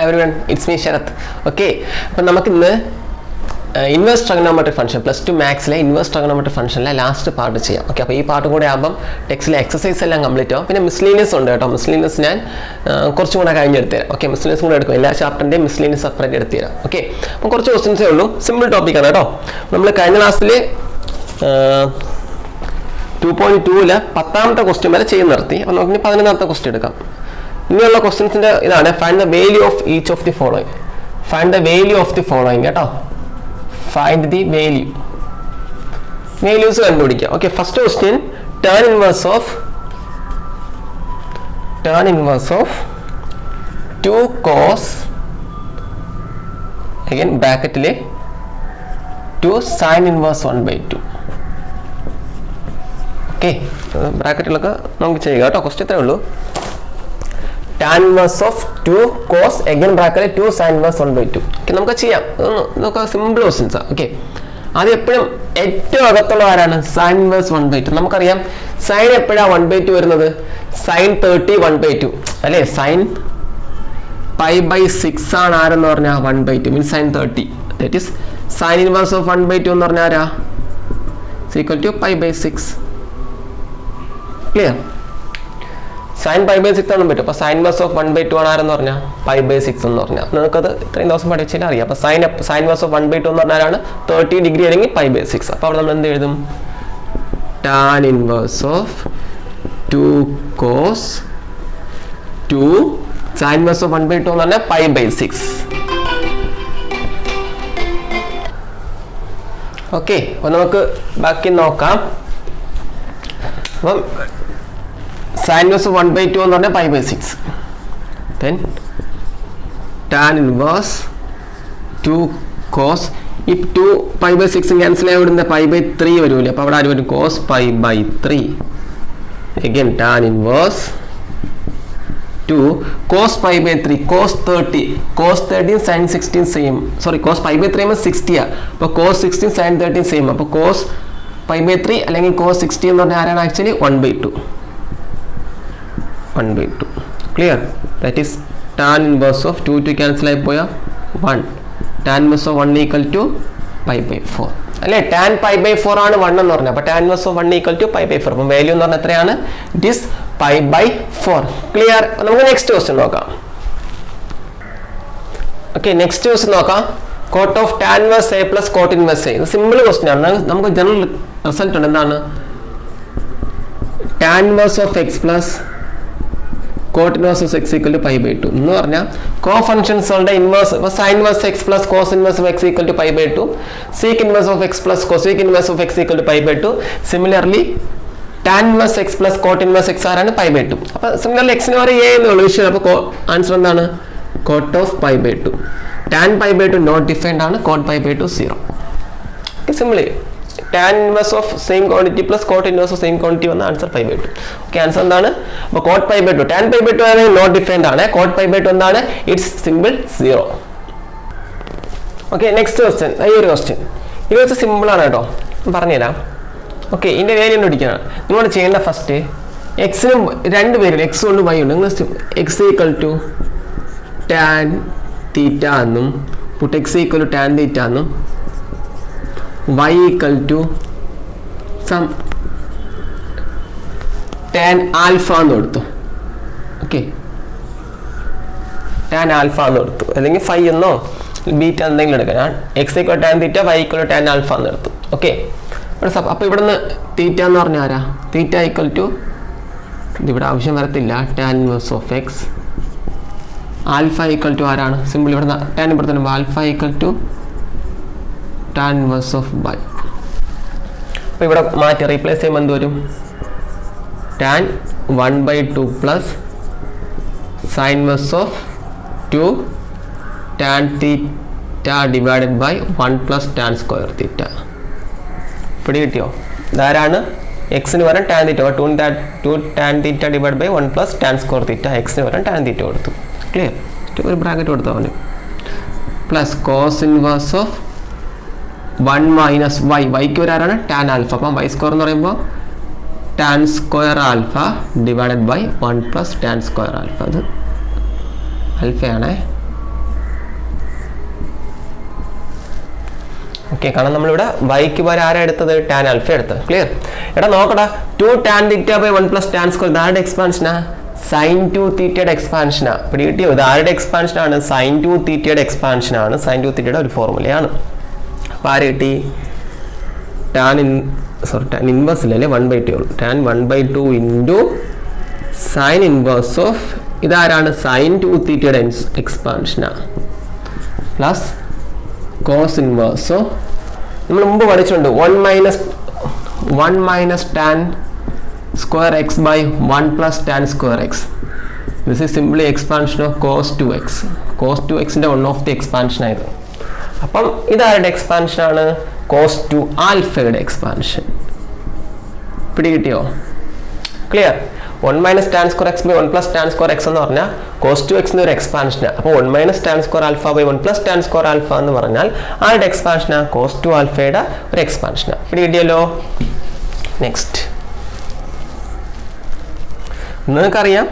everyone, it's me Sharath. Okay, അപ്പോൾ നമുക്ക് ഇന്ന് ഇൻവേഴ്സ് ട്രിഗണോമെട്രിക് ഫംഗ്ഷൻ +2 മാത്സിലെ ഇൻവേഴ്സ് ട്രിഗണോമെട്രിക് ഫംഗ്ഷനിലെ ലാസ്റ്റ് പാർട്ട് ചെയ്യാം. ഓക്കെ, അപ്പോൾ ഈ പാർട്ടും കൂടെ ആകുമ്പം ടെക്സ്റ്റിലെ എക്സസൈസ് എല്ലാം കംപ്ലീറ്റ് ആവും. പിന്നെ മിസ്ലീനിയസ് ഉണ്ട് കേട്ടോ. മിസ്ലീനിയസ് ഞാൻ കുറച്ചും കൂടെ കഴിഞ്ഞെടുത്ത് തരാം. ഓക്കെ, മിസ്ലീനിയസ് കൂടെ എടുക്കും. എല്ലാ ചാപ്റ്ററിൻ്റെയും മിസ്ലീനിയസ് സെപ്പറേറ്റ് എടുത്ത് തരാം. ഓക്കെ, അപ്പോൾ കുറച്ച് ക്വസ്റ്റ്യൻസേ ഉള്ളൂ. സിമ്പിൾ ടോപ്പിക്കാണ് കേട്ടോ. നമ്മൾ കഴിഞ്ഞ ക്ലാസ്സിൽ 2.2-ലെ 10ാമത്തെ ക്വസ്റ്റ്യൻ വരെ ചെയ്ത് നിർത്തി. അപ്പോൾ നമുക്ക് 11ാമത്തെ ക്വസ്റ്റ്യൻ എടുക്കാം. ഇനിയുള്ള ക്വസ്റ്റ്യൻസിൻ്റെ ഇതാണ് find the value of each of the following. Find the value of the following കേട്ടോ. ഫൈൻഡ് ദി വാല്യൂ, വാല്യൂസ് കണ്ടുപിടിക്കുക. Okay, first question tan inverse of 2 cos again ബ്രാക്കറ്റിലെ 2 sin ഇൻവേഴ്സ് 1/2. ഓക്കെ, ബ്രാക്കറ്റിലൊക്കെ നമുക്ക് ചെയ്യുക കേട്ടോ. ക്വസ്റ്റ്യൻ ഇത്രേ ഉള്ളൂ. tan inverse of 2 cos again bracket 2 sin inverse 1/2. Okay, നമുക്ക് ചെയ്യാം. ഇതൊക്കെ സിമ്പിൾ ക്വസ്റ്റ്യൻസാ. ഓക്കെ, അത് എപ്പോഴും ഏറ്റവും അകത്തുള്ള ആരാണ്? sin inverse 1/2. നമുക്കറിയാം sin എപ്പോഴാണ് 1/2 വരുന്നത്? sin 30 1/2 അല്ലേ? sin π/6 ആണ് ആരെന്ന് പറഞ്ഞാൽ 1/2 means sin 30. That is sin inverse of 1/2 എന്ന് പറഞ്ഞാൽ ആരാ? Equal to π/6. ക്ലിയർ? sin π/6 ആണ് പറ്റും. അപ്പോൾ sin inverse of 1/2 ആണ് ആരെന്ന് പറഞ്ഞാൽ π/6 എന്ന് പറഞ്ഞാൽ നിങ്ങൾക്കത് ഇത്രയും ദിവസം പഠിച്ചാൽ അറിയാം. അപ്പോൾ sin inverse of 1/2 എന്ന് പറഞ്ഞാലാണ് 30 ഡിഗ്രി അല്ലെങ്കിൽ π/6. അപ്പോൾ അവിടെ നമ്മൾ എന്ത് എഴുതും? tan inverse of 2 cos 2 sin inverse of 1/2 എന്ന് പറഞ്ഞാൽ π/6. ഓക്കെ, അപ്പോൾ നമുക്ക് ബാക്കി നോക്കാം. അപ്പം sin inverse of 1/2 എന്ന് പറഞ്ഞാൽ π/6. then tan inverse 2 cos ഈ 2 π/6 ക്യാൻസൽ ആയി വിടുന്ന π/3 വരുമല്ലേ? അപ്പോൾ അവിടെ ആര് വരും? cos π/3. again tan inverse 2 cos π/3 cos 30 sin 16 same. Sorry, cos π/3 60 ആണ്. അപ്പോൾ cos 16 sin 30 സെയിം. അപ്പോൾ cos π/3 അല്ലെങ്കിൽ cos 60 എന്ന് പറഞ്ഞാൽ ആരാണ്? Actually 1/2. Clear? That is tan inverse of 2 cancel ആയി പോയാൽ 1. tan inverse of 1 equal to π/4 അല്ലേ? tan π/4 ആണ് 1 എന്ന് പറഞ്ഞാൽ. അപ്പോൾ tan inverse of 1 equal to π/4. അപ്പം വാല്യൂ എന്ന് പറഞ്ഞാൽ എത്രയാണ്? It is π/4. ക്ലിയർ? നമുക്ക് നെക്സ്റ്റ് ക്വസ്റ്റ്യൻ നോക്കാം. ഓക്കെ, നെക്സ്റ്റ് ക്വസ്റ്റ്യൻ നോക്കാം. Cot of tan inverse a plus cot inverse a. ഇത് സിമ്പിൾ ക്വസ്റ്റ്യൻ ആണ്. നമുക്ക് ജനറൽ റിസൾട്ട് ഉണ്ട്. എന്താണ്? tan inverse of x plus cot inverse of x equal to π/2 എന്ന് പറഞ്ഞാൽ കോ ഫംഗ്ഷൻസുകളുടെ ഇൻവേഴ്സ്. ഇപ്പോൾ sin inverse x plus cos inverse of x equal to π/2, sec inverse of x plus cosec inverse of x equal to π/2. Similarly tan inverse x plus cot inverse x ആരാണ്? π/2. അപ്പോൾ similarly എക്സിന് വരെ a എന്നുള്ള വിഷയം. അപ്പോൾ answer എന്താണ്? cot of π/2. tan π/2 not defined ആണ്. cot π/2 0. Simply tan inverse of same quantity plus cot inverse of same quantity വന്ന ആൻസർ π/2. ഓക്കെ, ആൻസർ എന്താണ്? അപ്പോൾ cot π/2 tan π/2 ആണെങ്കിൽ നോട്ട് ഡിഫൈൻഡ് ആണ്. cot π/2 എന്താണ്? It's simple 0. Okay, next question. ഈ ഒരു question ഇത് വെച്ച് സിമ്പിൾ ആണ് കേട്ടോ. പറഞ്ഞുതരാം. ഓക്കെ, ഇതിൻ്റെ വാല്യൂ കണ്ടുപിടിക്കാനാണ് നിങ്ങൾ ചെയ്യേണ്ട. ഫസ്റ്റ് എക്സിനും രണ്ട് പേരും എക്സ് കൊണ്ട് വൈ ഉണ്ട്. നിങ്ങൾ X equal to tan theta എന്നും put X equal to tan theta എന്നും y equal to some tan alpha എന്ന് കൊടുത്തു. ഓക്കെ, tan alpha എന്ന് കൊടുത്തു. അല്ലെങ്കിൽ ഫൈ എന്നോ ബീറ്റ എന്തെങ്കിലും എടുക്കാം. ഞാൻ എക്സ് ഈക്വൽ tan തീറ്റ, y ഈക്വൽ tan alpha എന്ന് എടുത്തു. ഓക്കെ, അപ്പോൾ ഇവിടുന്ന് തീറ്റ എന്ന് പറഞ്ഞാൽ ആരാ? തീറ്റ ഈക്വൽ ടു ഇതിവിടെ ആവശ്യം വരത്തില്ല. tan inverse of x. Alpha equal to ആരാണ്? സിമ്പിൾ ഇവിടെ tan ഇവിടെ തന്നെ alpha equal to tan inverse of y. അപ്പോൾ ഇവിടെ മാറ്റി റീപ്ലേസ് ചെയ്യുമ്പോൾ എന്ത് വരും? tan 1/2 plus sin inverse of 2 tan theta divided by 1 plus tan square theta. പിടി കിട്ടിയോ? ഇതാരാണ്? എക്സിന് വരാൻ tan theta 2 tan theta divide by 1 plus tan square theta. എക്സിന് വരാൻ tan തീറ്റ കൊടുത്തു. ക്ലിയർ? ഒരു ബ്രാക്കറ്റ് കൊടുത്താൽ മതി. Plus cos inverse of 1 minus y. വൈക്ക് വരാറാണ് tan ആൽഫ. അപ്പം y സ്ക്വയർ എന്ന് പറയുമ്പോൾ tan square alpha divided by 1 plus tan square alpha. അത് ആൽഫയാണേ. ഓക്കെ, കാരണം നമ്മളിവിടെ വൈക്ക് വരെ ആരാ എടുത്തത്? ടാൻ ആൽഫ എടുത്തത്. ക്ലിയർ? എടാ നോക്കടാ, 2 tan theta by 1 plus tan square ഇതാരുടെ എക്സ്പാൻഷനാ? സൈൻ 2 തീറ്റയുടെ എക്സ്പാൻഷനാ. പിടി കിട്ടിയോ? ഇത് ആരുടെ എക്സ്പാൻഷനാണ്? സൈൻ 2 തീറ്റയുടെ എക്സ്പാൻഷനാണ്. സൈൻ 2 തീറ്റയുടെ ഒരു ഫോർമുലയാണ്. അപ്പോൾ ആര് കിട്ടി? ടാൻ ഇൻവേഴ്സ് ഇല്ലല്ലേ, 1/2 ഉള്ളൂ. Tan 1/2 into sine inverse of ഇതാരാണ്? സൈൻ 2 തീറ്റയുടെ എക്സ്പാൻഷനാണ് പ്ലസ് കോസ് ഇൻവേഴ്സ് ഓഫ് നമ്മൾ മുമ്പ് പഠിച്ചിട്ടുണ്ട് 1 minus tan square x by 1 plus tan square x. This is simply expansion of cos 2x. Cos 2x ന്റെ one of the expansion ആയത്. അപ്പം ഇതാരുടെ expansion ആണ്? cos 2 ആൽഫയുടെ എക്സ്പാൻഷൻ. പിടി കിട്ടിയോ? Clear? 1 minus tan square X by 1 plus tan square X എന്ന് പറഞ്ഞാൽ cos 2x ഒരു എക്സ്പാൻഷനാണ്. അപ്പോൾ 1 minus tan square alpha by 1 plus tan square alpha എന്ന് പറഞ്ഞാൽ ആരുടെ എക്സ്പാൻഷനാണ്? cos 2 ആൽഫയുടെ ഒരു എക്സ്പാൻഷനാണ്. പിടി കിട്ടിയല്ലോ? നെക്സ്റ്റ് നിങ്ങൾക്കറിയാം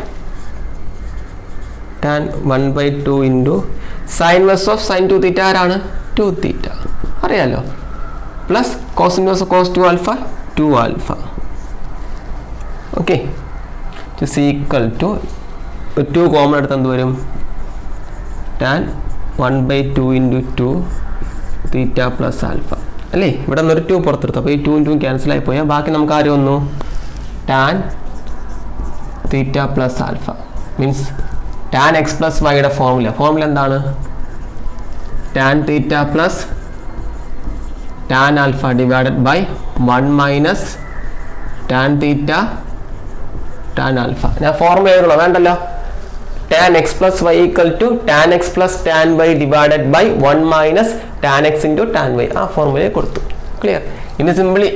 tan 1/2 into sine inverse of sine 2 theta ആരാണ്? 2 തീറ്റ അറിയാലോ. Plus cos inverse of cos 2 alpha 2 alpha. Okay, it's equal to 2 common എടുത്ത് എന്ത് വരും? Tan 1/2 into 2 theta plus alpha അല്ലേ? ഇവിടെ നിന്നൊരു 2 പുറത്തെടുത്തു. അപ്പോൾ ഈ 2 × 2 ക്യാൻസൽ ആയി പോയാൽ ബാക്കി നമുക്ക് ആരും വന്നു? Tan theta plus alpha means tan x plus വൈയുടെ ഫോർമുല എന്താണ്? Tan theta plus tan alpha divided by 1 minus tan theta tan alpha. ഞാൻ ഫോർമുല എഴുതണോ? വേണ്ടല്ലോ. Tan x plus y equal to tan x plus tan y divided by 1 minus tan x into tan y. ആ ഫോർമുലയെ കൊടുത്തു. Clear? ഇനി simply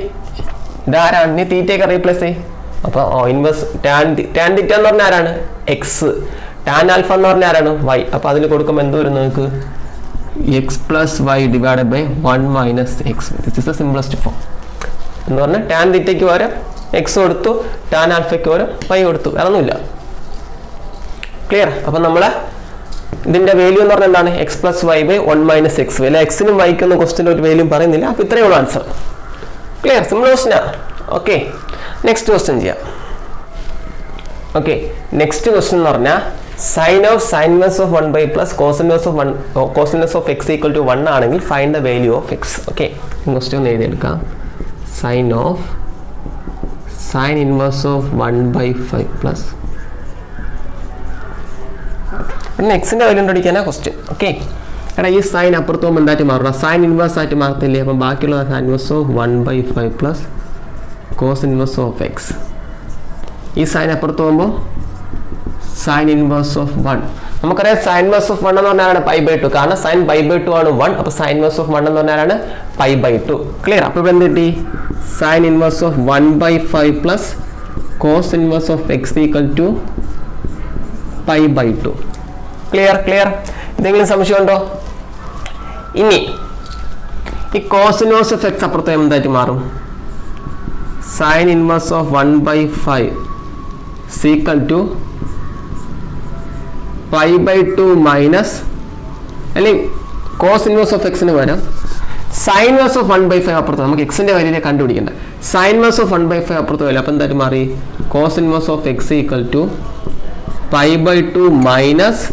ഇതാരാണ്? ഇനി തീറ്റയൊക്കെ replace ചെയ്യും. അപ്പോൾ ഇൻവേഴ്സ് ടാൻ തീറ്റ എന്ന് പറഞ്ഞാൽ ആരാണ്? എക്സ്. ടാൻ ആൽഫ എന്ന് പറഞ്ഞാൽ ആരാണ്? വൈ. അപ്പോൾ അതിൽ കൊടുക്കുമ്പോൾ എന്ത് വരും നിങ്ങൾക്ക്? X plus Y divided by 1 minus X. This is the simplest form എന്ന് പറഞ്ഞാൽ ടാൻ തീറ്റയ്ക്ക് പകരം എക്സ് കൊടുത്തു, ടാൻ ആൽഫയ്ക്ക് പകരം വൈ കൊടുത്തു, വേറെ ഒന്നുമില്ല. ക്ലിയർ? അപ്പം നമ്മൾ ഇതിൻ്റെ വാല്യൂ എന്ന് പറഞ്ഞാൽ എന്താണ്? X plus Y by 1 minus X. വില എക്സിനും വൈക്കുന്ന ക്വസ്റ്റിൻ്റെ ഒരു വാല്യൂ പറയുന്നില്ല. അപ്പോൾ ഇത്രയേ ഉള്ളൂ ആൻസർ. ക്ലിയർ? സിമ്പിൾ ക്വസ്റ്റിനാണ്. ഓക്കെ, നെക്സ്റ്റ് ക്വസ്റ്റ്യൻ ചെയ്യാം. ഓക്കെ, നെക്സ്റ്റ് ക്വസ്റ്റ്യൻ എന്ന് പറഞ്ഞാൽ sine inverse of 1 by plus cos inverse of x equal to 1 ആണെങ്കിൽ find the value of x. Okay, question ഒന്ന് എഴുതിയെടുക്കാം. സൈൻ ഇൻവേഴ്സ് ഓഫ് 1/5 പ്ലസ് എക്സിൻ്റെ value കണ്ടുപിടിക്കാനാണ് question. Okay, എടാ ഈ സൈൻ അപ്പുറത്ത് പോകുമ്പോൾ എന്തായിട്ട് മാറണം? സൈൻ ഇൻവേഴ്സ് ആയിട്ട് മാറത്തില്ലേ? അപ്പം ബാക്കിയുള്ള sine inverse of 1/5 plus cos inverse of X. ഈ സൈൻ അപ്പുറത്ത് പോകുമ്പോൾ സൈൻ ഇൻവേഴ്സ് ഓഫ് 1. നമുക്കറിയാം സൈൻ ഇൻവേഴ്സ് ഓഫ് 1 എന്ന് പറഞ്ഞാലാണ് π/2. കാരണം സൈൻ π/2 ആണ് 1. അപ്പോൾ സൈൻ ഇൻവേഴ്സ് ഓഫ് 1 എന്ന് പറഞ്ഞാലാണ് π/2. ക്ലിയർ? അപ്പോൾ ഇവിടെ എന്ത് കിട്ടി? Sine inverse of 1/5 plus cos inverse of x equal to π/2. Clear? എന്തെങ്കിലും സംശയമുണ്ടോ? ഇനി ഈ കോസ് ഇൻവേഴ്സ് ഓഫ് എക്സ് അപ്പുറത്ത് എന്തായിട്ട് മാറും? Sine inverse of 1/5 equal to π/2 minus അല്ലെങ്കിൽ കോസ് ഇൻവേഴ്സ് ഓഫ് എക്സിന് പകരം സൈൻ ഇൻവേഴ്സ് ഓഫ് 1/5 അപ്പുറത്ത്. നമുക്ക് എക്സിൻ്റെ വാല്യൂനെ കണ്ടുപിടിക്കേണ്ട. സൈൻ ഇൻവേഴ്സ് ഓഫ് 1/5 അപ്പുറത്ത് വരും. അപ്പോൾ എന്തായിട്ട് മാറി? Cos inverse of x equal to π/2 minus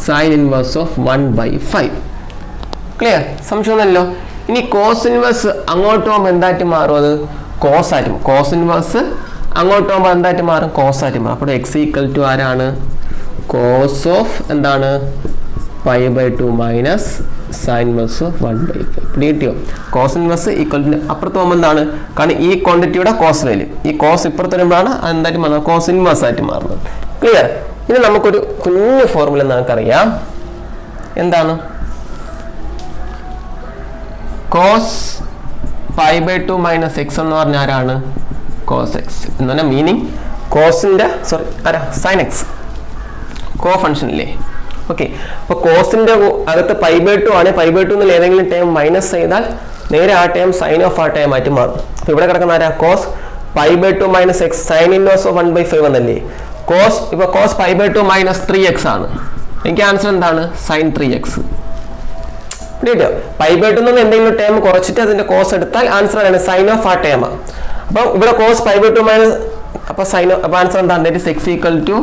sine inverse of 1/5. Clear? സംശയമൊന്നുമല്ലോ. ഇനി കോസ് ഇൻവേഴ്സ് അങ്ങോട്ട് പോകുമ്പോൾ എന്തായിട്ട് മാറും? അത് കോസ് ആയിട്ട് മാറും. കോസ് ഇൻവേഴ്സ് അങ്ങോട്ട് പോകുമ്പോൾ എന്തായിട്ട് മാറും? കോസ് ആയിട്ട് മാറും. അപ്പോൾ എക്സ് ഈക്വൽ ടു ആരാണ്? കോസ് ഓഫ് എന്താണ്? π/2 മൈനസ് സൈൻ ഇൻവേഴ്സ് ഓഫ് 1/5. കിട്ടിയോ? കോസ് ഇൻവേഴ്സ് ഈക്വൽ ടു അപ്പുറത്ത് പോകുമ്പോൾ എന്താണ്? കാരണം ഈ ക്വാണ്ടിറ്റിയുടെ കോസ് വാല്യൂ, ഈ കോസ് ഇപ്പുറത്ത് വരുമ്പോഴാണ് എന്തായിട്ട് മാറുന്നത്? കോസ് ഇൻവേഴ്സ് ആയിട്ട് മാറുന്നത്. ക്ലിയർ? ഇനി നമുക്കൊരു കുഞ്ഞു ഫോർമുല നമുക്കറിയാം. എന്താണ്? കോസ് π/2 മൈനസ് എക്സ് എന്ന് പറഞ്ഞാൽ ആരാണ്? കോസ് എക്സ് എന്ന് പറഞ്ഞാൽ മീനിങ് കോസിൻ്റെ സൈൻ എക്സ് കോ ഫംഗ്ഷൻ ഇല്ലേ? ഓക്കെ, അപ്പോൾ കോസിൻ്റെ അകത്ത് π/2 ആണ്. π/2 എന്നുള്ള ഏതെങ്കിലും ടൈം മൈനസ് ചെയ്താൽ നേരെ ആ ടൈം സൈൻ ഓഫ് ആ ടൈം ആയിട്ട് മാറും. അപ്പോൾ ഇവിടെ കിടക്കുന്ന ആരാ? Cos π/2 minus x sine inverse of 1/5 എന്നല്ലേ? കോസ് ഇപ്പോൾ കോസ് π/2 മൈനസ് 3x ആണ്. എനിക്ക് ആൻസർ എന്താണ്? Sign 3x. കിട്ടിയോ? π/2 നിന്ന് എന്തെങ്കിലും ടേം കുറച്ചിട്ട് അതിന്റെ കോസ് എടുത്താൽ ആൻസർ ആണ് സൈൻ ഓഫ് ആ ടേം. അപ്പോൾ ഇവിടെ cos π/2 മൈനസ് അപ്പോൾ സൈൻ അപ്പോൾ ആൻസർ എന്താണ്? That is x equal to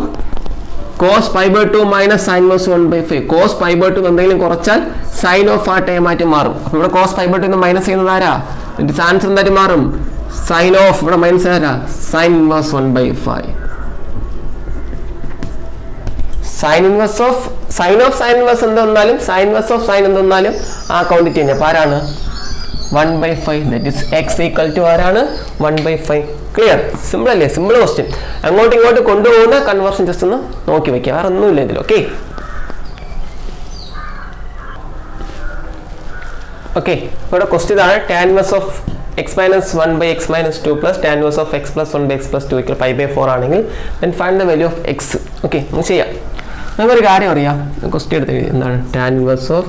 cos π/2 minus sin inverse 1/5. cos π/2 എന്തെങ്കിലും കുറച്ചാൽ സൈൻ ഓഫ് ആ ടേം ആയിട്ട് മാറും. അപ്പോൾ ഇവിടെ cos π/2 നിന്ന് മൈനസ് ചെയ്യുന്നത് ആരാ? ഇതിന്റെ ആൻസർ എന്തായിട്ട് മാറും? സൈൻ ഓഫ് ഇവിടെ മൈനസ് ആരാ? sin inverse 1/5. Sine inverse of sine inverse എന്തെന്നാലും സൈൻ ഇൻവേഴ്സ് ഓഫ് സൈൻ എന്തെന്നാലും ആ ക്വാണ്ടിറ്റി തന്നെ. അപ്പോൾ ആരാണ്? 1/5. That is x equal to ആരാണ്? 1/5. ക്ലിയർ? സിമ്പിൾ അല്ലേ? Simple question. അങ്ങോട്ടും ഇങ്ങോട്ട് കൊണ്ടുപോകുന്ന കൺവേർഷൻ ജസ്റ്റ് ഒന്ന് നോക്കി വെക്കുക, വേറെ ഒന്നുമില്ല ഇതിൽ. ഓക്കെ ഓക്കെ ഇവിടെ ക്വസ്റ്റ്യൻ ഇതാണ്. tan inverse of x minus 1 by x minus 2 plus tan inverse of x plus 1 by x plus 2 equal pi/4 ആണെങ്കിൽ then find the value of x. Okay നമുക്ക് ചെയ്യാം. നമുക്കൊരു കാര്യം അറിയാം, ക്വസ്റ്റ്യൻ എടുത്ത് എന്താണ് tan inverse of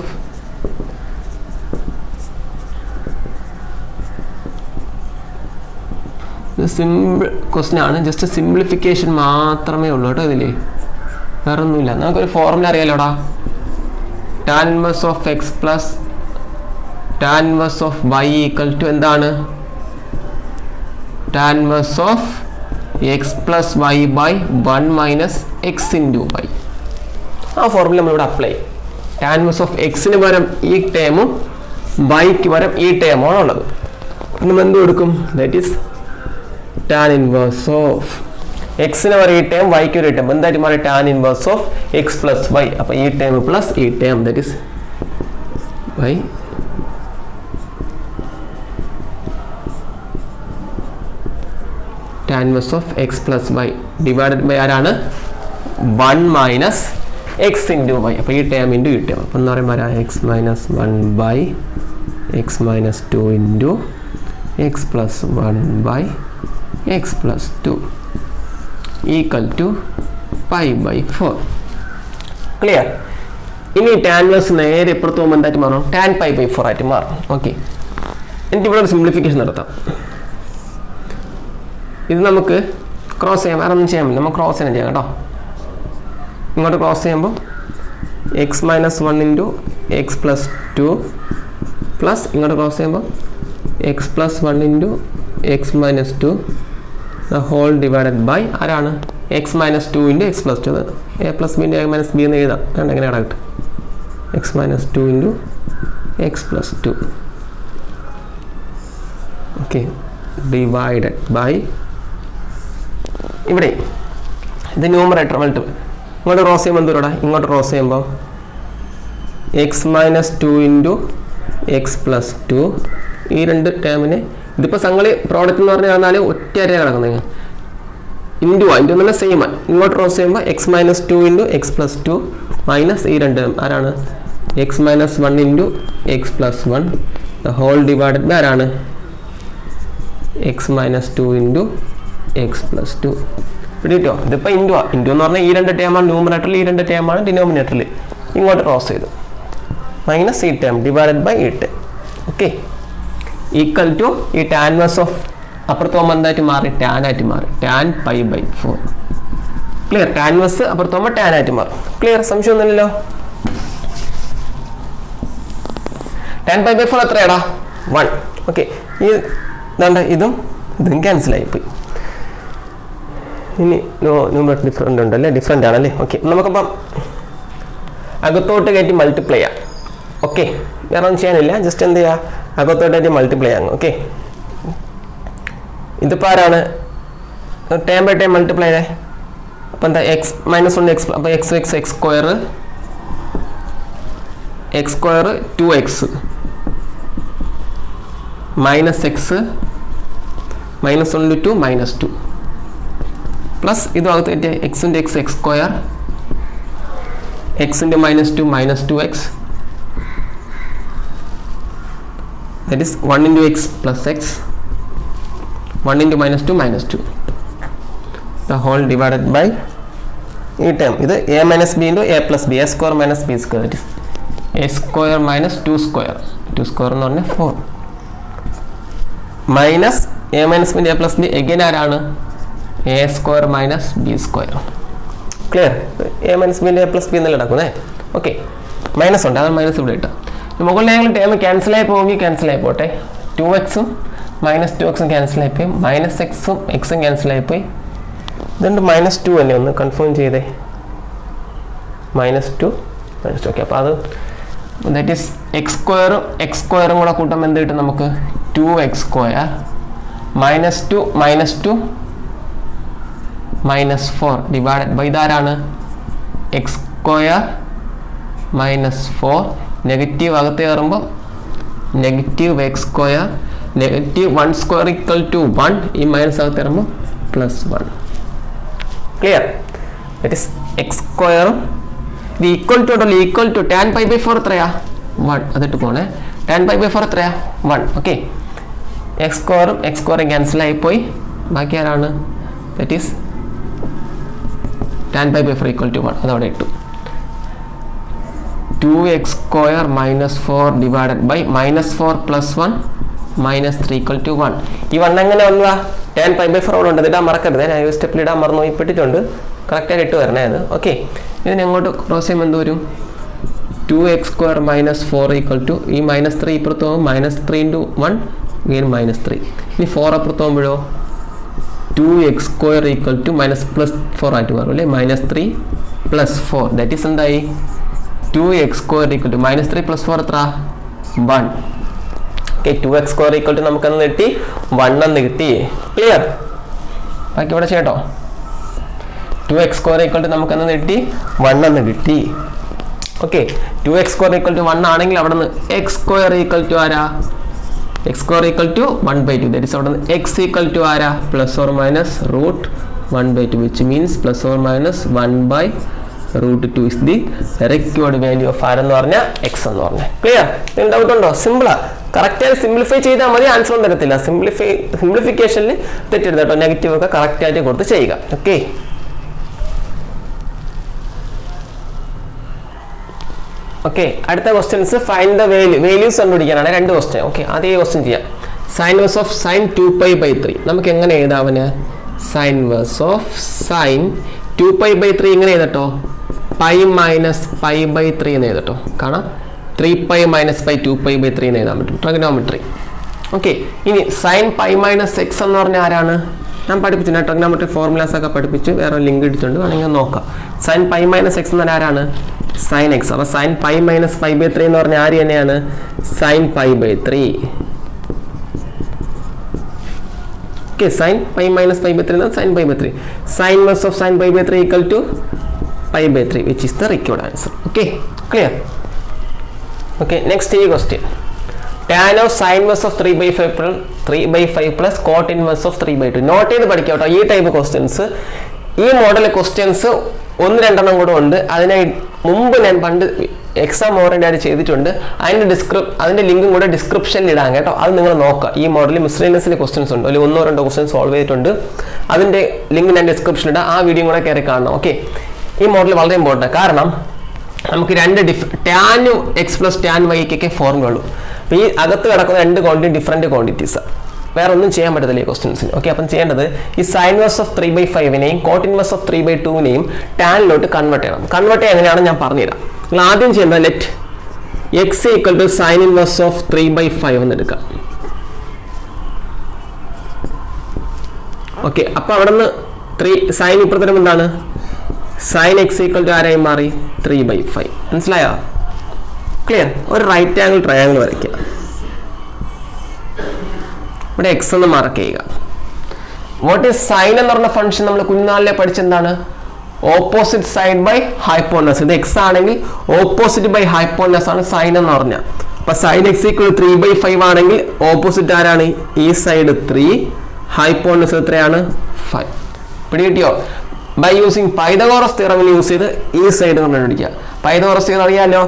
simple question ആണ്, just simplification മാത്രമേ ഉള്ളൂ കേട്ടോ ഇതിൽ, വേറെ ഒന്നുമില്ല. നമുക്കൊരു formula അറിയാലോടാ, tan inverse of x plus tan inverse of y equal to എന്താണ്? tan inverse of x plus y by 1 minus x into y. ആ ഫോർമുല നമ്മളിവിടെ അപ്ലൈ ചെയ്യും. tan inverse of x-ന് പകരം ഈ ടേമും y-ക്ക് പകരം ഈ ടേമാണ് ഉള്ളത്. നമ്മൾ എന്ത് കൊടുക്കും? That is tan inverse of x-ന് പകരം ഈ ടേം, y-ക്ക് ഒരു ടേം എന്തായിട്ട് മാറി? tan inverse of x plus y. അപ്പോൾ ഈ ടേം പ്ലസ് ഈ term that is y tan inverse of x plus y divided by ആരാണ്? 1 minus x into y. അപ്പോൾ ഈ ടേം ഇൻറ്റു ഈ ടേം, അപ്പോൾ എന്ന് പറയുമ്പോൾ x minus 1 by x minus 2 into x plus 1 by x plus 2 equal to pi/4. Clear? ഇനി tan inverse നേരെ ഇപ്പുറത്ത് പോകുമ്പോൾ എന്തായിട്ട് മാറും? tan pi/4 ആയിട്ട് മാറും. ഓക്കെ, എനിക്ക് ഇവിടെ ഒരു സിംപ്ലിഫിക്കേഷൻ നടത്താം. ഇത് നമുക്ക് ക്രോസ് ചെയ്യാം, വേറെ ഒന്നും ചെയ്യാൻ പറ്റില്ല, നമുക്ക് ക്രോസ് തന്നെ ചെയ്യാം കേട്ടോ. ഇങ്ങോട്ട് ക്രോസ് ചെയ്യുമ്പോൾ x minus 1 into x plus 2 plus ഇങ്ങോട്ട് ക്രോസ് ചെയ്യുമ്പോൾ x plus 1 into x minus 2 the whole divided by ആരാണ്? X minus 2 into x plus 2. A plus B into A minus B എന്ന് എഴുതാം, രണ്ട് എങ്ങനെ കിട്ടും? X minus 2 into x plus 2 okay divided by ഇവിടെ ഇത് ന്യൂമറേറ്റർ മൾട്ടിപ്പിൾ. ഇങ്ങോട്ട് cross ചെയ്യുമ്പോൾ എന്തോടാ? ഇങ്ങോട്ട് ക്രോസ് ചെയ്യുമ്പോൾ x minus 2 into x plus 2 ഈ രണ്ട് ടേമിന് ഇതിപ്പോൾ സംഗതി പ്രോഡക്റ്റ് എന്ന് പറഞ്ഞാൽ ഒറ്റ അരയാണ് കിടക്കുന്നത്. ഇൻറ്റു ഇൻറ്റു എന്ന് പറഞ്ഞാൽ സെയിം ആണ്. ഇങ്ങോട്ട് ക്രോസ് ചെയ്യുമ്പോൾ x minus 2 into x plus 2 minus ഈ രണ്ട് ആരാണ്? X minus 1 into x plus 1 the whole divided by ആരാണ്? X minus 2 into x plus 2. പിടിട്ടോ? ഇതിപ്പോൾ ഇൻറ്റു എന്ന് പറഞ്ഞാൽ ഈ രണ്ട് ടേമാണ് ന്യൂമറേറ്ററിൽ, ഈ രണ്ട് ടേമാണ് ഡിനോമിനേറ്ററിൽ. ഇങ്ങോട്ട് ക്രോസ് ചെയ്തു മൈനസ് ഈ ടേം ഡിവൈഡഡ് ബൈ ഈ ടേം. ഓക്കെ ഈക്വൽ ടു ഈ ടാൻ ഇൻവേഴ്സ് ഓഫ് അപ്പുറത്ത് പോകുമ്പോൾ എന്തായിട്ട് മാറി? ടാൻ ആയിട്ട് മാറി, tan pi/4. Clear? Tan inverse അപ്പുറത്ത് പോകുമ്പോൾ ടാൻ ആയിട്ട് മാറും. ക്ലിയർ? സംശയമൊന്നുമില്ലല്ലോ. ടാൻ pi/4 എത്രയാടാ? 1. ഓക്കെ, ഈ ഇതും ക്യാൻസൽ ആയിപ്പോയി. ഇനി ന്യൂമറേറ്റർ ഡിഫറെൻ്റ് ഉണ്ടല്ലേ? ഡിഫറെൻ്റ് ആണല്ലേ? ഓക്കെ, നമുക്കപ്പം അകത്തോട്ട് കയറ്റി മൾട്ടിപ്ലൈ ചെയ്യാം. ഓക്കെ, വേറെ ഒന്നും ചെയ്യാനില്ല, ജസ്റ്റ് എന്ത് ചെയ്യുക? അകത്തോട്ട് കയറ്റി മൾട്ടിപ്ലൈ ചെയ്യാം. ഓക്കെ, ഇതിപ്പോൾ ആരാണ്? ടേം ബൈ ടേം മൾട്ടിപ്ലൈ ചെയ്തേ. അപ്പോൾ എന്താ? എക്സ് മൈനസ് 1 എക്സ്, അപ്പോൾ X X X square 2x minus X minus 1 2 minus 2 plus ഇത് അകത്ത് കയറ്റിയ X into X X square X into minus 2 minus 2x that is 1 into x plus x 1 into minus 2 minus 2 the whole divided by ഈ term ഇത് a minus b into a plus b, a square minus b square, that is a square minus 2 square, 2 square എന്ന് പറഞ്ഞാൽ 4 minus a minus b into a plus b again ആരാണ്? a square minus b square. Clear? a minus b into a plus b എന്നല്ല നടക്കുന്നേ. Okay, minus ഉണ്ട്, അതാണ് minus ഇവിടെ ഇട്ടാം. മുകളിൽ term cancel ആയി പോവുമെങ്കിൽ ക്യാൻസൽ ആയി പോട്ടെ. 2x -2x ക്യാൻസൽ ആയി പോയി, -x x ക്യാൻസൽ ആയി പോയി. ഇതുകൊണ്ട് -2 തന്നെ ഒന്ന് കൺഫേം ചെയ്തേ. -2 ഓക്കെ. അപ്പോൾ അത് ദാറ്റ് ഈസ് എക്സ് സ്ക്വയറും കൂടെ കൂട്ടുമ്പോൾ എന്ത് കിട്ടും നമുക്ക്? 2x² -2 -4 ഡിവൈഡഡ് ബൈ ഇതാരാണ്? x² -4 നെഗറ്റീവ് അകത്ത് കയറുമ്പോൾ -x², -1² = 1, ഈ മൈനസ് അകത്ത് കയറുമ്പോൾ +1. ക്ലിയർ? ദാറ്റ് ഈസ് x² ഇത് ഈക്വൽ ടു tan π/4 എത്രയാ? 1. അതിട്ട് പോണേ. tan π/4 എത്രയാ? 1. ഓക്കെ. x² ക്യാൻസൽ ആയിപ്പോയി. ബാക്കി ആരാണ്? That is tan π/4 = 1. അതവിടെ ഇട്ടു. 2x² -4 divided by -4 + 1 -3 = 1. ഈ 1 എങ്ങനെ വന്നതാ? tan π/4 ഉണ്ട്. ഇടാൻ മറക്കരുത്. ഞാൻ ഈ സ്റ്റെപ്പിൽ ഇടാൻ മറന്നു പോയി, ഇട്ടിട്ടുണ്ട്. കറക്റ്റായിട്ട് ഇട്ട് വരണേ അത്. ഓക്കെ. ഇതിന് എങ്ങോട്ട് ക്രോസ് ചെയ്യുമ്പോൾ എന്ത് വരും? 2x² -4 ഈ -3 ഇപ്പുറത്ത് പോകും. -3 × 1 again -3. ഇനി 4 അപ്പുറത്ത് പോകുമ്പോഴോ 2x² +4 ആയിട്ട് മാറും അല്ലേ? -3 + 4 ദാറ്റ് ഈസ് എന്തായി? 2x² -3 + 4 എത്ര? 1. ഓക്കെ. 2x² നമുക്കെന്ന് കിട്ടി 1 എന്ന് കിട്ടി. ക്ലിയർ? ബാക്കി ഇവിടെ ചെയ്യട്ടോ. 2x² നമുക്കെന്ന് കിട്ടി 1 എന്ന് കിട്ടി. ഓക്കെ. 2x² 1 ആണെങ്കിൽ അവിടെ നിന്ന് x² ആരാ? x² = 1/2. ദാറ്റ് ഈസ് അവിടെ നിന്ന് x = ആരാ? ±√1/2 which means ±1/√2 is the required value of ആരെന്ന് പറഞ്ഞാൽ x എന്ന് പറഞ്ഞാൽ. ക്ലിയർ? നിങ്ങൾ ഡൗട്ട് ഉണ്ടോ? സിമ്പിളാ. കറക്റ്റായിട്ട് സിംപ്ലിഫൈ ചെയ്താൽ മതി, ആൻസർ ഒന്നും തരത്തില്ല. സിംപ്ലിഫിക്കേഷനിൽ തെറ്റരുത് കേട്ടോ. നെഗറ്റീവ് ഒക്കെ കറക്റ്റായിട്ട് കൊടുത്ത് ചെയ്യുക. ഓക്കെ. ഓക്കെ. അടുത്ത ക്വസ്റ്റ്യൻസ് ഫൈൻഡ് ദ വാല്യൂസ് കണ്ടുപിടിക്കാനാണ്. 2 ക്വസ്റ്റ്യൻ. ഓക്കെ. ആദ്യം ക്വസ്റ്റ്യൻ ചെയ്യാം. സൈൻ ഇൻവേഴ്സ് ഓഫ് sin 2π/3 നമുക്ക് എങ്ങനെ എഴുതാവന്? സൈൻ ഇൻവേഴ്സ് ഓഫ് sin 2π/3 ഇങ്ങനെ എഴുതട്ടോ. π - π/3 എന്ന് എഴുതട്ടോ. കാണാം. 3π - π 2π/3 എന്ന് എഴുതാൻ പറ്റും. ട്രിഗണോമെട്രി. ഓക്കെ. ഇനി sin π - x എന്ന് പറഞ്ഞാൽ ആരാണ്? ഞാൻ പഠിപ്പിച്ചു. ഞാൻ ട്രിഗണോമെട്രി ഫോർമുലാസ് ഒക്കെ പഠിപ്പിച്ച് വേറെ ലിങ്ക് ഇട്ടിട്ടുണ്ട്. വേണമെങ്കിൽ നോക്കാം. sin π - x എന്ന് പറഞ്ഞാൽ ആരാണ്? sin x. അപ്പോൾ sin π - π/3 എന്ന് പറഞ്ഞാൽ ആര് തന്നെയാണ്? sin π/3. ഓക്കെ. sin π - π/3 എന്നാൽ sin π/3. sin inverse of sin π/3 = π/3 which is the required answer. Okay. Clear? Okay. Next question. tan of sin inverse of 3/5 plus cot inverse of 3/2. Not ചെയ്ത് പഠിക്കാം കേട്ടോ. ഈ ടൈപ്പ് ക്വസ്റ്റ്യൻസ്, ഈ മോഡൽ ക്വസ്റ്റ്യൻസ് 1-2 കൂടെ ഉണ്ട്. അതിനെ മുമ്പ് ഞാൻ പണ്ട് എക്സാം ഓറിയന്റഡ് ചെയ്തിട്ടുണ്ട്. അതിന്റെ ലിങ്കും കൂടെ ഡിസ്ക്രിപ്ഷനിൽ ഇടാം കേട്ടോ. അത് നിങ്ങൾ നോക്കുക. ഈ മോഡൽ മിസ്ലേനിയസിലെ ക്വസ്റ്റ്യൻസ് ഉണ്ട്. അല്ലെങ്കിൽ 1-2 ക്വസ്റ്റ്യൻസ് സോൾവ് ചെയ്തിട്ടുണ്ട്. അതിന്റെ ലിങ്ക് ഞാൻ ഡിസ്ക്രിപ്ഷനിൽ ഇടാം. ആ വീഡിയോ കൂടെ കയറി കാണണം. ഓക്കെ. ഈ മോഡൽ വളരെ ഇമ്പോർട്ടൻ്റ്. കാരണം നമുക്ക് tan x + tan y ഒക്കെ ഫോർമുല ഉള്ളൂ. അപ്പോൾ ഈ അകത്ത് കിടക്കുന്ന 2 ക്വാണ്ടിറ്റി ഡിഫറെൻറ്റ് ക്വാണ്ടിറ്റീസ്. വേറെ ഒന്നും ചെയ്യാൻ പറ്റത്തില്ല ഈ ക്വസ്റ്റ്യൻസിന്. ഓക്കെ. അപ്പം ചെയ്യേണ്ടത് ഈ sin inverse of 3/5നെയും cot inverse of 3/2നെയും ടാനിലോട്ട് കൺവേർട്ട് ചെയ്യണം. കൺവേർട്ട് ചെയ്യാൻ എങ്ങനെയാണ് ഞാൻ പറഞ്ഞുതരാം. നിങ്ങൾ ആദ്യം ചെയ്യേണ്ടത് let x = sin inverse of 3/5 എന്ന് എടുക്കാം. ഓക്കെ. അപ്പോൾ അവിടെ നിന്ന് 3 സൈൻ ഇപ്പുറത്തേക്കും എന്താണ്? sin x = ആരായി മാറി? 3/5. മനസ്സിലായോ? ക്ലിയർ? ഒരു റൈറ്റ് ആംഗിൾ ട്രയാംഗിൾ വരയ്ക്കുക. ഇവിടെ x എന്ന് മാർക്ക് ചെയ്യുക. വാട്ട് ഈസ് സൈൻ എന്ന് പറഞ്ഞ ഫംഗ്ഷൻ നമ്മൾ കുഞ്ഞാലിലെ പഠിച്ചെന്താണ്? Opposite side by hypotenuse. ഇത് x ആണെങ്കിൽ ഓപ്പോസിറ്റ് ബൈ ഹൈപ്പോട്ടനസ് ആണ് സൈൻ എന്ന് പറഞ്ഞാൽ. അപ്പൊ sin x = 3/5 ആണെങ്കിൽ ഓപ്പോസിറ്റ് ആരാണ്? ഈ സൈഡ് 3, ഹൈപ്പോട്ടനസ് എത്രയാണ്? 5. പിടികിട്ടിയോ? By using Pythagoras theorem use ചെയ്ത് ഈ സൈഡ് കണ്ടുപിടിക്കുക. പൈതഗോറസ് തിയറം അറിയാലോ.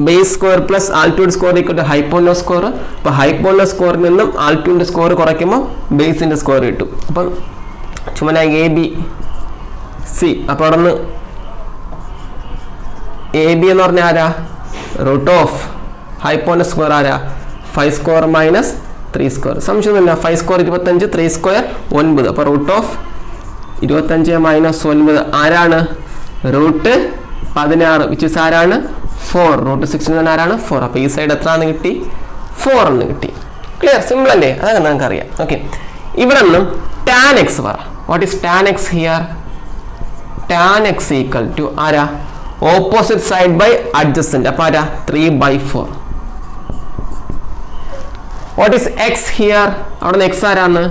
Base square plus altitude square = hypotenuse square. അപ്പോൾ ഹൈപ്പോട്ടനസ് സ്ക്വയറിൽ നിന്നും ആൾട്ടിറ്റ്യൂഡിന്റെ സ്ക്വയർ കുറയ്ക്കുമ്പോൾ ബേസിന്റെ സ്ക്വയർ കിട്ടും. അപ്പം ചുമന ABC. അപ്പോൾ അവിടെ നിന്ന് AB എന്ന് പറഞ്ഞാൽ ആരാ? √of ഹൈപ്പോട്ടനസ് സ്ക്വയർ ആരാ? 5² - 3². സംശയമൊന്നുമില്ല. 5² 25, 3² 9. അപ്പോൾ √of 25 - 9 ആരാണ്? √16 which is ആരാണ്? 4 റൂട്ട് 6 തന്നെ ആരാണ് 4. അപ്പോൾ ഈ സൈഡ് എത്ര എന്ന് കിട്ടി 4 എന്ന് കിട്ടി. ക്ലിയർ, സിമ്പിൾ അല്ലേ? അതൊക്കെ നമുക്ക് അറിയാം. ഓക്കെ, ഇവിടെ നിന്നും ടാൻ എക്സ് പറ. What is tan x here? Tan x equal to ആരാ? Opposite side by adjacent. അപ്പോൾ ആരാ 3/4. What is x here? അവിടെ നിന്ന് എക്സ് ആരാന്ന്?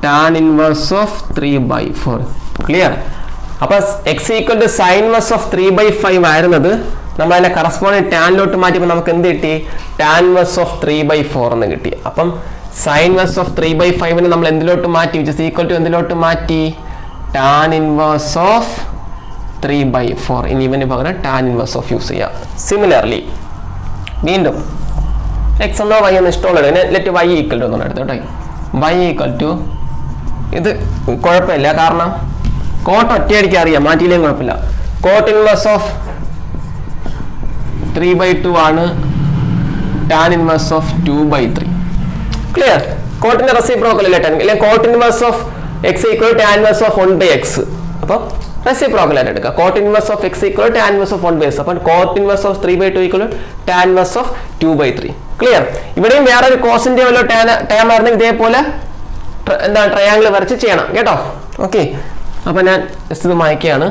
Tan inverse of 3/4. ക്ലിയർ. അപ്പോൾ x equal to sine inverse of 3/5 ആയിരുന്നത് നമ്മൾ അതിനെ കറസ്പോണ്ടിങ് ടാനിലോട്ട് മാറ്റിയപ്പോൾ നമുക്ക് എന്ത് കിട്ടി? ടാൻ ഇൻവേഴ്സ് ഓഫ് 3/4 എന്ന് കിട്ടി. അപ്പം സൈൻ ഇൻവേഴ്സ് ഓഫ് 3/5 നമ്മൾ എന്തിലോട്ട് മാറ്റി? വിച്ച് ഇസ് ഈക്വൽ ടു എന്തിലോട്ട് മാറ്റി? Tan inverse of 3/4. ഇനി ഇവന് പകരം ടാൻ ഇൻവേഴ്സ് ഓഫ് യൂസ് ചെയ്യാം. സിമിലർലി വീണ്ടും എക്സ് എന്നോ വൈ എന്നോ ഇഷ്ടമുള്ളത് ലെറ്റ് വൈ ഈക്വൽ ടു ഒന്നും എടുത്തോട്ടെ. വൈ ഈക്വൽ ടു ഇത് കുഴപ്പമില്ല, കാരണം കോട്ട് ഒറ്റയടിക്ക് അറിയാം, മാറ്റിയില്ലെങ്കിൽ കുഴപ്പമില്ല. കോട്ട് ഇൻവേഴ്സ് ഓഫ് 3/2 ആണ് ടാൻ ഇൻവേഴ്സ് ഓഫ് 2/3. ക്ലിയർ. കോട്ടിന്റെ റെസിപ്രോക്കൽ അല്ലേ ടാൻ, അല്ലെങ്കിൽ cot inverse of x equal tan inverse of 1/x. അപ്പോൾ റെസിപ്രോക്കൽ ആയിട്ട് എടുക്കുക. Cot inverse of x equal tan inverse of 1/x. അപ്പോൾ cot inverse of 3/2 equal tan inverse of 2/3. Clear. ഇവിടെയും വേറൊരു കോസിന്റെ വല്ല ടേം ആയിരുന്നെങ്കിൽ ഇതേപോലെ എന്താണ് ട്രയാങ്കിൾ വരച്ച് ചെയ്യണം കേട്ടോ. ഓക്കെ, അപ്പൊ ഞാൻ ജസ്റ്റ് ഇത് മായ്ക്കുകയാണ്.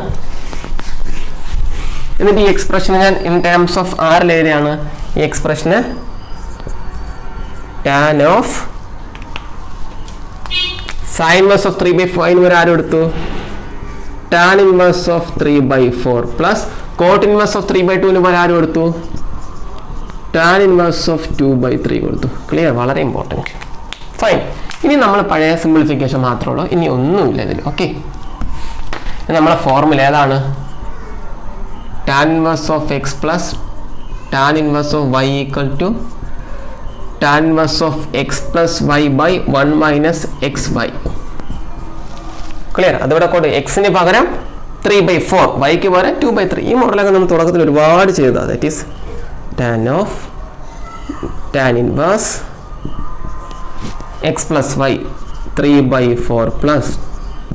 എന്നിട്ട് ഈ എക്സ്പ്രഷന് ഞാൻ ഇൻ ടേംസ് ഓഫ് ആറിൽ എഴുതിയാണ്. ഈ എക്സ്പ്രഷന് tan of sine inverse of 3/5 വരെ ആരും എടുത്തു? Tan inverse of 3/4 plus cot inverse of 3/2 വരെ ആരും എടുത്തു? ടാൻ ഇൻവേഴ്സ് ഓഫ് 2/3 കൊടുത്തു. ക്ലിയർ, വളരെ ഇമ്പോർട്ടൻറ്റ്. ഫൈൻ. ഇനി നമ്മൾ പഴയ സിംപ്ലിഫിക്കേഷൻ മാത്രമേ ഉള്ളൂ, ഇനി ഒന്നുമില്ല ഇതിൽ. ഓക്കെ, നമ്മളെ ഫോർമുല ഏതാണ്? Tan inverse of X plus tan inverse of Y equal to tan inverse of X plus Y by 1 minus X Y. Clear. അതിവിടെ കൊണ്ട് എക്സിന് പകരം 3/4, വൈക്ക് പകരം 2/3. ഈ മോഡലൊക്കെ നമ്മൾ തുടക്കത്തിൽ ഒരുപാട് ചെയ്തതാണ്. That is tan of tan inverse x plus y 3/4 plus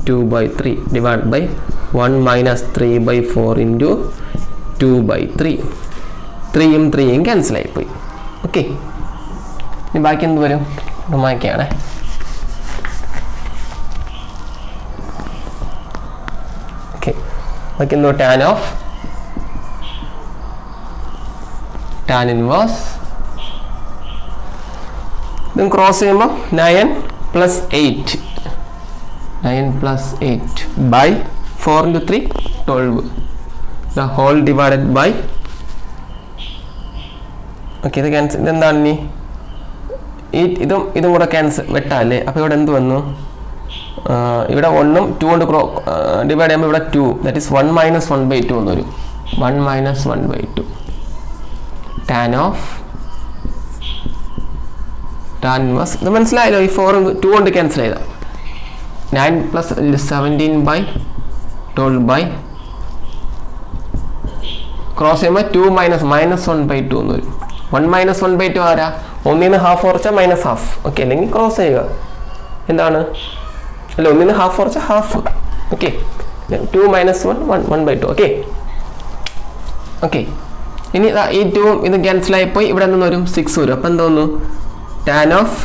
2/3 divided by 1 minus 3/4 into 2/3. 3യും 3യും ക്യാൻസൽ ആയിപ്പോയി. ഓക്കെ, ഇനി ബാക്കി എന്ത് വരും? മായ്ക്കാണ്. ഓക്കെ, ബാക്കി എന്തോ ടാൻ ഓഫ് ടാൻ ഇൻവേഴ്സ് ഇതും ക്രോസ് ചെയ്യുമ്പോൾ 9 plus 8 9 plus 8 by 4 into 3 12 the whole divided by. Okay, ഇത് ക്യാൻസൽ. ഇതെന്താണ് ഇനി? ഇതും കൂടെ ക്യാൻസൽ വെട്ടാല്ലേ. അപ്പോൾ ഇവിടെ എന്ത് വന്നു? ഇവിടെ 1ഉം 2 കൊണ്ട് ഡിവൈഡ് ചെയ്യുമ്പോൾ ഇവിടെ 2, ദാറ്റ് ഈസ് 1 minus 1/2 എന്ന് വരും. 1 minus 1/2 tan of tan inverse. ഇത് മനസ്സിലായല്ലോ? ഈ 4 2 കൊണ്ട് ക്യാൻസൽ ചെയ്താൽ 9 plus 17/12 ക്രോസ് ചെയ്യുമ്പോൾ 2 minus -1/2 എന്ന് വരും. 1 minus 1/2 ആരാ? 1ന്ന് ഹാഫ് കുറച്ചാൽ -1/2. ഓക്കെ, അല്ലെങ്കിൽ ക്രോസ് ചെയ്യുക. എന്താണ്? അല്ല, 1ന്ന് ഹാഫ് കുറച്ചാൽ half. Okay, 2 minus 1/2. Okay okay, ഇനി ഈ 2 ഇത് ക്യാൻസൽ ആയിപ്പോയി. ഇവിടെ നിന്ന് വരും 6 വരും. അപ്പം എന്തോന്നു? ടാൻ ഓഫ്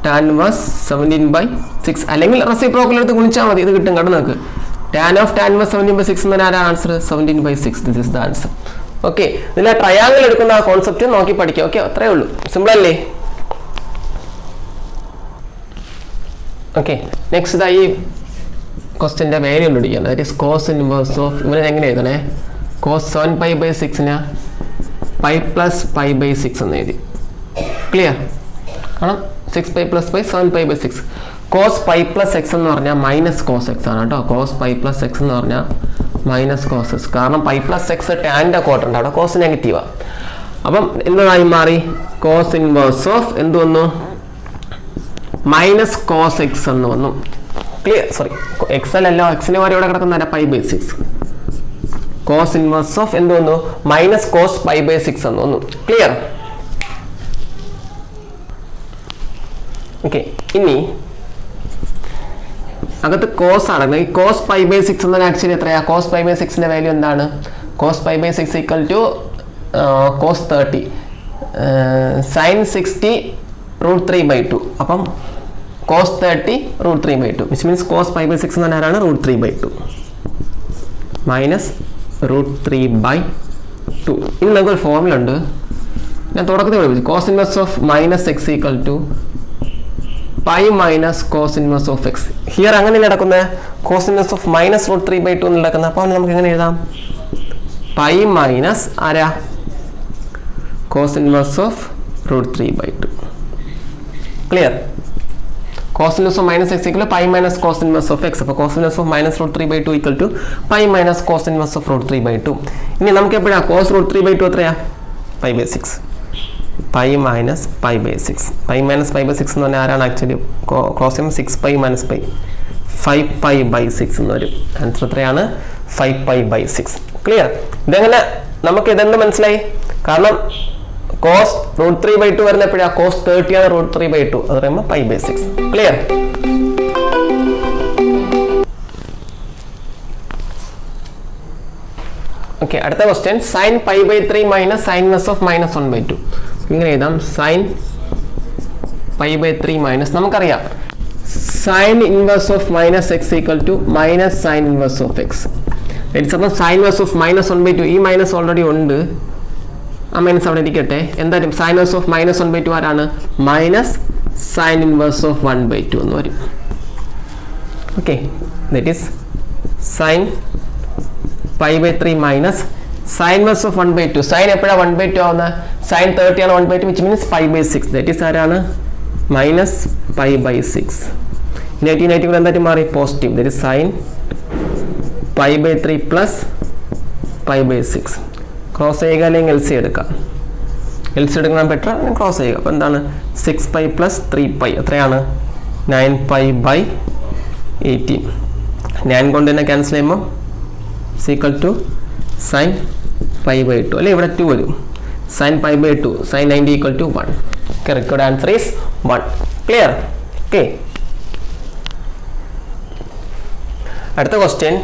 ടാൻ ഇൻവേഴ്സ് 17/6, അല്ലെങ്കിൽ റെസിപ്രോക്കൽ എടുത്ത് ഗുണിച്ചാൽ മതി, ഇത് കിട്ടും. കണ്ടു നോക്ക്. ടാൻ ഓഫ് ടാൻ ഇൻവേഴ്സ് 17/6 എന്ന് ആരാണ് answer? 17/6. This is the answer. Okay, ഇതിലെ ട്രയാങ്കിൾ എടുക്കുന്ന ആ കോൺസെപ്റ്റ് നോക്കി പഠിക്കുക. ഓക്കെ, അത്രേ ഉള്ളൂ. സിമ്പിൾ അല്ലേ? ഓക്കെ, നെക്സ്റ്റ് ഈ ക്വസ്റ്റ്യൻ്റെ വാല്യൂ കണ്ടുപിടിക്കുകയാണ്. That is cos inverse of, ഇവനെ എങ്ങനെ എഴുതണേ? കോസ് 7π/6ന് π plus π/6 എന്ന് എഴുതി. ക്ലിയർ? കാരണം 6π plus π 7π/6. കോസ് π plus x എന്ന് പറഞ്ഞാൽ മൈനസ് കോസ് എക്സ് ആണ് കേട്ടോ. കോസ് π plus x എന്ന് പറഞ്ഞാൽ മൈനസ് കോസ് എക്സ്. കാരണം π plus x ടാൻ്റെ കോട്ടുണ്ട്, അവിടെ കോസ് നെഗറ്റീവാണ്. അപ്പം എന്തായി മാറി? കോസ് ഇൻവേഴ്സ് ഓഫ് എന്ത് വന്നു? മൈനസ് കോസ് എക്സ് എന്ന് വന്നു. ക്ലിയർ? സോറി, എക്സ് അല്ലല്ലോ, എക്സിന് വരെ ഇവിടെ കിടക്കുന്ന π/6. കോസ് ഇൻവേഴ്സ് ഓഫ് എന്ത് വന്നു? മൈനസ് കോസ് π/6 എന്ന് വന്നു. ക്ലിയർ? ഓക്കെ, ഇനി അകത്ത് കോസ് ആണ്. ഈ കോസ് π/6 എന്നാൽ ആക്ച്വലി എത്രയാ? കോസ് π/6ന്റെ വാല്യൂ എന്താണ്? cos pi by 6 equal to cos 30 sin 60 root 3 by 2 അപ്പം cos 30 root 3 by 2 which means cos pi by 6 എന്ന് പറഞ്ഞാൽ ആരാണ് root 3 by 2 minus root 3 by 2. ഇനി നമുക്കൊരു ഫോർമുല ഉണ്ട്, ഞാൻ തുടക്കത്തിൽ പഠിപ്പിച്ചു. cos inverse of minus x equal to pi minus cos inverse of x. Here അങ്ങനെ നടക്കുന്നത് cos inverse of minus root 3 by 2 നടക്കുന്നത്. അപ്പോൾ നമുക്ക് എങ്ങനെ എഴുതാം? pi minus ആരാ? cos inverse of root 3 by 2. Clear? cos inverse of minus x equal to pi minus cos inverse of x. അപ്പോൾ cos inverse of minus root 3 by 2 equal to pi minus cos inverse of root 3 by 2. ഇനി നമുക്ക് എപ്പോഴാ cos root 3 by 2 എത്രയാ? pi by 6. pi minus pi by 6. pi minus pi by 6 എന്ന് പറഞ്ഞാൽ ആരാണ് actually? Cross ചെയ്യുമ്പോൾ 6 pi minus pi 5 pi by 6 എന്ന് വരും. ആൻസർ എത്രയാണ്? 5 pi by 6. ക്ലിയർ? ഇതെങ്ങനെ നമുക്ക് ഇതെന്ത് മനസ്സിലായി? കാരണം cos root 3 by 2 വരുന്ന എപ്പോഴാ? cos 30 ആണ് root 3 by 2. അത് പറയുമ്പോൾ pi by 6. ക്ലിയർ? ഓക്കെ, അടുത്ത question sin pi by 3 minus sin inverse of minus 1 by 2. ഇങ്ങനെ എഴുതാം. sin pi by 3 minus നമുക്കറിയാം sin inverse of minus x equal to minus sin inverse of x. അപ്പം sin inverse of minus 1 by 2, ഈ minus already ഉണ്ട്, ആ minus അവിടെ ഇരിക്കട്ടെ. എന്തായാലും sin inverse of minus 1 by 2 ആരാണ്? Minus sin inverse of 1 by 2 എന്ന് വരും. Okay, that is sin pi by 3 minus sin inverse of 1 by 2. sin എപ്പോഴാണ് 1 by 2 ആവുന്നത്? sin 30 ആണ് 1 by 2 which means pi by 6. that is ആരാണ്? Minus pi by 6. Negative കൂടെ എന്തായിട്ട് മാറി? Positive. that is sin pi by 3 plus pi by 6. Cross ചെയ്യുക അല്ലെങ്കിൽ L C എടുക്കാം. എൽ സി എടുക്കണം ബെറ്റർ, ക്രോസ് ചെയ്യുക. അപ്പോൾ എന്താണ്? 6 pi plus 3 pi എത്രയാണ്? 9 pi by 18. 9 കൊണ്ട് തന്നെ ക്യാൻസൽ ചെയ്യുമ്പോൾ equal to sin pi by 2 അല്ലെ? ഇവിടെ 2 വരും. sin pi by 2 sin 90 equal to 1. Okay, record answer is 1. Clear? Okay. അടുത്ത question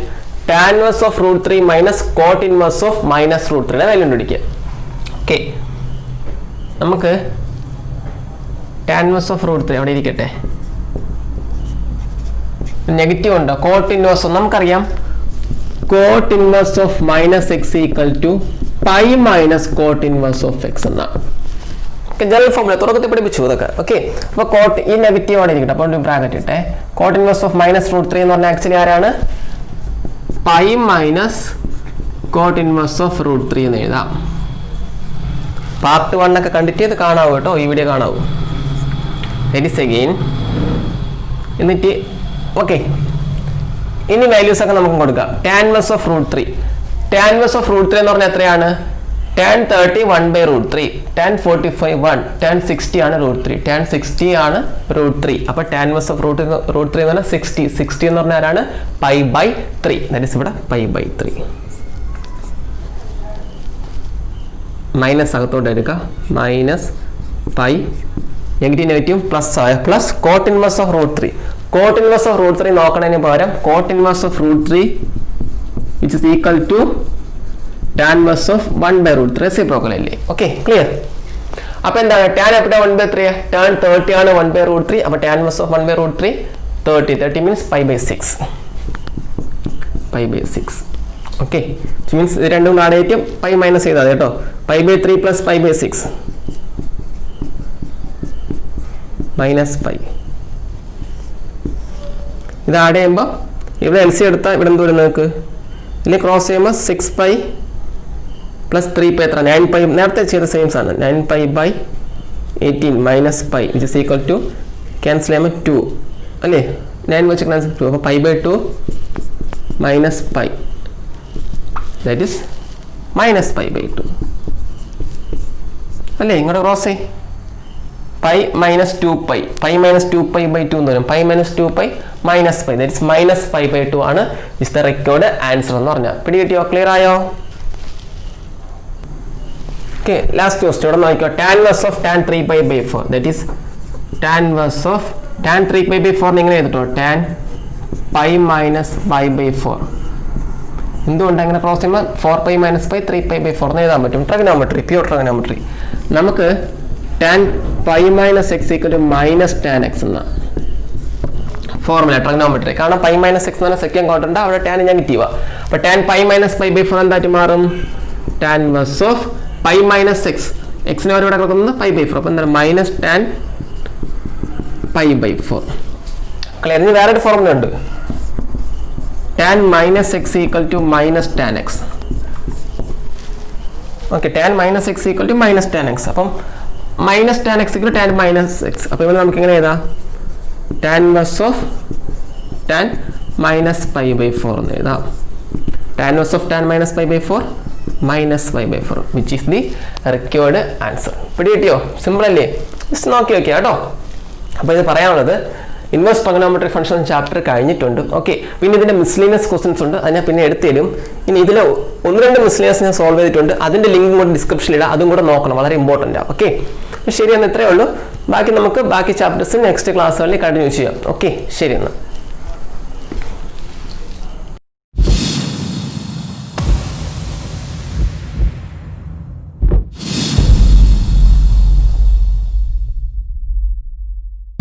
tan inverse of root 3 minus cot inverse of minus root 3 value കണ്ടുപിടിക്കുക. Okay, നമുക്ക് tan inverse of root 3 അവിടെ ഇരിക്കട്ടെ. Negative ഉണ്ടോ? cot inverse നമുക്കറിയാം cot inverse of minus x equal to pi minus cot inverse of x എന്നാണ്. General formula തുടക്കത്തിൽ പഠിപ്പിച്ചു ഇതൊക്കെ. ഓക്കെ, അപ്പോൾ കോട്ട് ഈ നെഗറ്റീവ് ആണ് ഇരിക്കട്ടെ. അപ്പോൾ bracket ഇട്ടെ. cot inverse of minus root 3 എന്ന് പറഞ്ഞാൽ ആക്ച്വലി ആരാണ്? pi minus cot inverse of root 3 എന്ന് എഴുതാം. പാർട്ട് 1 ഒക്കെ കണ്ടിട്ട് ഇത് കാണാവൂ കേട്ടോ, ഈ വീഡിയോ കാണാവൂ. ഇറ്റ് അഗെയിൻ എന്നിട്ട് ഓക്കെ, ഇനി വാല്യൂസ് ഒക്കെ നമുക്ക് കൊടുക്കാം. tan inverse of root 3. tan inverse of root 3 എന്ന് പറഞ്ഞാൽ എത്രയാണ്? tan 30 1 by root 3, tan 45 1, tan 60 ആണ് root 3, tan 60 ആണ് root 3. അപ്പോൾ tan inverse of root 3 എന്ന് പറഞ്ഞാൽ 60. 60 എന്ന് പറഞ്ഞാൽ ആരാണ്? pi by 3. ദാറ്റ് ഈസ് ഇവിടെ pi by 3. മൈനസ് അകത്തോട്ട് എടുക്കുക. Minus pi negative plus cot inverse of root 3. cot inverse of root 3 നോക്കണതിന് പകരം cot inverse of root 3 which is equal to tan inverse of 1 by root 3 reciprocal അല്ലേ? Okay, clear? അപ്പോൾ എന്താണ് tan എപ്പോഴാണ് 1 by 3? tan 30 ആണ് 1 by root 3. അപ്പോൾ tan inverse of 1 by root 3 30 means pi by 6. pi by 6. Okay, means ഇത് രണ്ടും കൂടെ add ചെയ്തിട്ട് പൈ മൈനസ് ചെയ്താൽ കേട്ടോ. pi by 3 plus pi by 6 minus pi. ഇത് ആഡ് ചെയ്യുമ്പോൾ ഇവിടെ എൽ സി എടുത്താൽ ഇവിടെ എന്ത് വരും നിങ്ങൾക്ക്? ഇതിൽ ക്രോസ് ചെയ്യുമ്പോൾ 6 pi പ്ലസ് 3 pi എത്ര? 9 pi. നേരത്തെ ചെയ്ത സെയിംസ് ആണ്. 9 pi by 18 minus pi which is equal to cancel ചെയ്യുമ്പോൾ 2 അല്ലേ? 9 വെച്ച് ക്യാൻസൽ 2. അപ്പോൾ pi by 2 minus pi that is minus pi by 2 അല്ലേ? ഇങ്ങോട്ട് ക്രോസ് ചെയ്യും. pi minus 2 pi. pi minus 2 pi by 2 എന്ന് വരും. pi minus 2 pi minus pi. that is minus pi by 2 ആണ് is the required answer എന്ന് പറഞ്ഞാൽ. പിടി കിട്ടിയോ? ക്ലിയർ ആയോ? ഓക്കെ, ലാസ്റ്റ് ക്വസ്റ്റ്യൻ ഇവിടെ നോക്കിയോ. tan inverse of tan 3 pi by 4. that is tan inverse of tan 3 pi by 4 ഇങ്ങനെ എഴുതിട്ടോ. tan pi minus pi by 4. എന്തുകൊണ്ട് അങ്ങനെ ക്രോസ് ചെയ്യുമ്പോൾ 4π - π 3π/4 എന്ന് എഴുതാൻ പറ്റും. Trigonometry, pure trigonometry. നമുക്ക് tan π - x - tan x എന്ന ഫോർമുല ട്രിഗണോമെട്രി. കാരണം π - x എന്ന് പറഞ്ഞാൽ സെക്കൻഡ് ക്വാഡ്രന്റ്, അവിടെ ടാൻ നെഗറ്റീവാണ്. അപ്പോൾ tan π - π/4 എന്തായിട്ട് മാറും? tan ഇൻവേഴ്സ് ഓഫ് π - x, എക്സിന് ഇവിടെ കിടക്കുന്നത് π/4. അപ്പോൾ എന്താണ് മൈനസ് tan π/4. ക്ലിയർ? ഇനി വേറൊരു ഫോർമുല ഉണ്ട്, tan - x - tan x. Okay, tan - x - tan x. അപ്പം -tan x tan - x. അപ്പോൾ ഇവിടെ നമുക്ക് എങ്ങനെ എഴുതാം? tan ഇൻവേഴ്സ് ഓഫ് tan -π/4 എന്ന് എഴുതാം. tan inverse of tan -π/4 -π/4 which is the required answer. പിടി കിട്ടിയോ? സിമ്പിൾ അല്ലേ? ജസ്റ്റ് നോക്കി വെക്കുക കേട്ടോ. അപ്പോൾ ഇത് പറയാനുള്ളത് ഇൻവേഴ്സ് ട്രിഗണോമെട്രി ഫംഗ്ഷൻ ചാപ്റ്റർ കഴിഞ്ഞിട്ടുണ്ട്. ഓക്കെ, പിന്നെ ഇതിൻ്റെ മിസ്ലീനിയസ് ക്വസ്റ്റൻസ് ഉണ്ട്, അത് ഞാൻ പിന്നെ എടുത്തു തരും. ഇനി ഇതിൽ 1-2 മിസ്ലീനിയസ് ഞാൻ സോൾവ് ചെയ്തിട്ടുണ്ട്, അതിൻ്റെ ലിങ്ക് കൂടെ ഡിസ്ക്രിപ്ഷനിൽ ഇടാം, അതും കൂടെ നോക്കണം, വളരെ ഇമ്പോർട്ടൻ്റ് ആണ്. ഓക്കെ, ശരി എന്നാൽ ഇത്രയേ ഉള്ളൂ. ബാക്കി നമുക്ക് ബാക്കി ചാപ്റ്റേഴ്സ് നെക്സ്റ്റ് ക്ലാസ്സുകളിൽ കണ്ടിന്യൂ ചെയ്യാം. ഓക്കെ, ശരി എന്നാൽ.